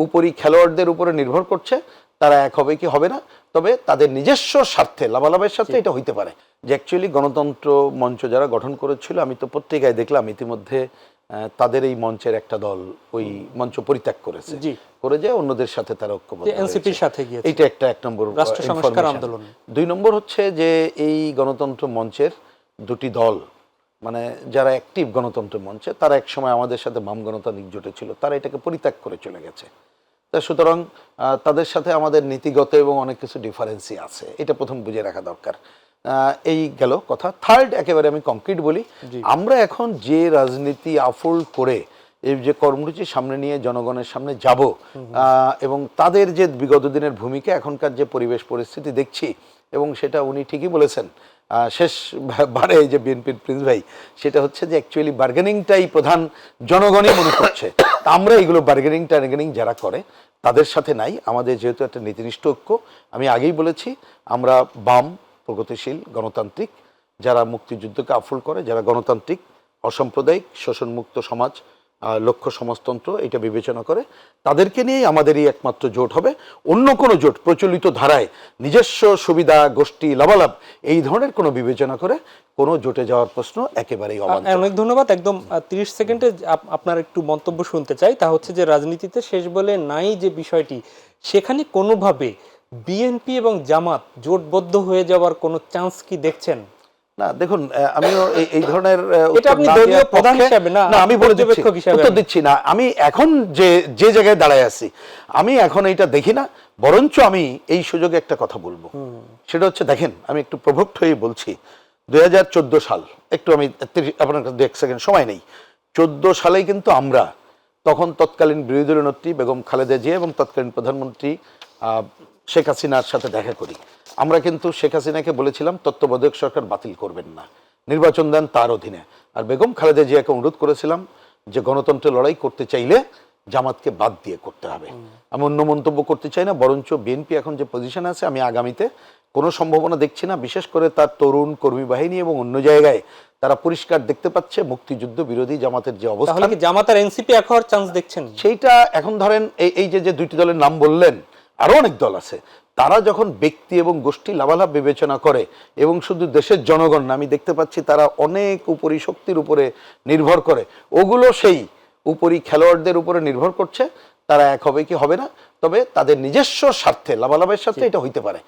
উপরি খেলোয়াড়দের উপরে নির্ভর করছে তারা এক হবে কি হবে না, তবে তাদের নিজস্ব স্বার্থে লাভালাভের সাথে এটা হইতে পারে। যে অ্যাকচুয়ালি গণতন্ত্র মঞ্চ যারা গঠন করেছিল, আমি তো পত্রিকায় দেখলাম ইতিমধ্যে তাদের এই মঞ্চের একটা দল ওই মঞ্চ পরিত্যাগ করেছে, করে যায় অন্যদের সাথে তারা ঐক্যবদ্ধ এনসিপির সাথে গিয়েছে। এটা একটা এক নম্বর রাষ্ট্র সংস্কার আন্দোলন। 2 নম্বর হচ্ছে যে এই গণতন্ত্র মঞ্চের দুটি দল, মানে যারা অ্যাক্টিভ গণতন্ত্র মঞ্চে, তারা এক সময় আমাদের সাথে বাম গণতান্ত্রিক জোটে ছিল, তারা এটাকে পরিত্যাগ করে চলে গেছে। তা সুতরাং তাদের সাথে আমাদের নীতিগত এবং অনেক কিছু ডিফারেন্সই আছে, এটা প্রথম বুঝে রাখা দরকার। এই গেল কথা। থার্ড, একেবারে আমি কংক্রিট বলি, আমরা এখন যে রাজনীতি আফোল্ড করে এই যে কর্মসূচি সামনে নিয়ে জনগণের সামনে যাব, এবং তাদের যে বিগত দিনের ভূমিকা, এখনকার যে পরিবেশ পরিস্থিতি দেখছি, এবং সেটা উনি ঠিকই বলেছেন শেষ বারে যে বিএনপির প্রিন্স ভাই, সেটা হচ্ছে যে অ্যাকচুয়ালি বার্গেনিংটাই প্রধান জনগণই মনে করছে। তা আমরা এইগুলো বার্গেনিং যারা করে তাদের সাথে নাই। আমাদের যেহেতু একটা নীতিনিষ্ঠ ঐক্য, আমি আগেই বলেছি, আমরা বাম, প্রগতিশীল, গণতান্ত্রিক, যারা মুক্তিযুদ্ধকে আফোল্ড করে, যারা গণতান্ত্রিক, অসাম্প্রদায়িক, শোষণমুক্ত সমাজ, লক্ষ্য সমাজতন্ত্র এটা বিবেচনা করে, তাদেরকে নিয়েই আমাদের এই একমাত্র জোট হবে। অন্য কোনো জোট প্রচলিত ধারায় নিজস্ব সুবিধা, গোষ্ঠী, লাভালাভ এই ধরনের কোনো বিবেচনা করে কোনো জোটে যাওয়ার প্রশ্ন একেবারেই অবান্তর। অনেক ধন্যবাদ। একদম 30 সেকেন্ডে আপনার একটু মন্তব্য শুনতে চাই। তা হচ্ছে যে রাজনীতিতে শেষ বলে নাই যে বিষয়টি, সেখানে কোনোভাবে বিএনপি এবং জামাত জোটবদ্ধ হয়ে যাওয়ার কোনো চান্স কি দেখছেন? না, দেখুন, আমিও এই ধরনের আমি উত্তর দিচ্ছি না। আমি এখন যে জায়গায় দাঁড়ায় আছি, আমি এখন এইটা দেখি না, বরঞ্চ আমি এই সুযোগে একটা কথা বলবো। সেটা হচ্ছে, দেখেন, আমি একটু প্রভোক্ট হয়ে বলছি, 2014 সাল, একটু আমি আপনার কাছে 1 সেকেন্ড সময় নেই, 14 সালেই কিন্তু আমরা তখন তৎকালীন বিরোধী দলীয় নেত্রী বেগম খালেদা জিয়া এবং তৎকালীন প্রধানমন্ত্রী শেখ হাসিনার সাথে দেখা করি। আমরা কিন্তু শেখ হাসিনাকে বলেছিলাম তত্ত্বাবধায়ক সরকার বাতিল করবেন না, নির্বাচন দেন তার অধীনে। আর বেগম খালেদা জিয়াকে অনুরোধ করেছিলাম যে গণতন্ত্রের লড়াই করতে চাইলে জামাতকে বাদ দিয়ে করতে হবে। আমি অন্য মন্তব্য করতে চাই না, বরঞ্চ বিএনপি এখন যে পজিশনে আছে, আমি আগামীতে কোনো সম্ভাবনা দেখছি না। বিশেষ করে তার তরুণ কর্মী বাহিনী এবং অন্য জায়গায় তারা পরিষ্কার দেখতে পাচ্ছে মুক্তিযুদ্ধ বিরোধী জামাতের যে অবস্থা। তাহলে কি জামাত আর এনসিপি এক হওয়ার চান্স দেখছেন? সেইটা এখন ধরেন এই যে দুইটি দলের নাম বললেন, আরো অনেক দল আছে, তারা যখন ব্যক্তি এবং গোষ্ঠী লাভালাভ বিবেচনা করে এবং শুধু দেশের জনগণ না, আমি দেখতে পাচ্ছি তারা অনেক উপরি শক্তির উপরে নির্ভর করে, ওগুলো সেই উপরি খেলোয়াড়দের উপরে নির্ভর করছে, তারা এক হবে কি হবে না, তবে তাদের নিজস্ব স্বার্থে লাভালাভের সাথে এটা হইতে পারে।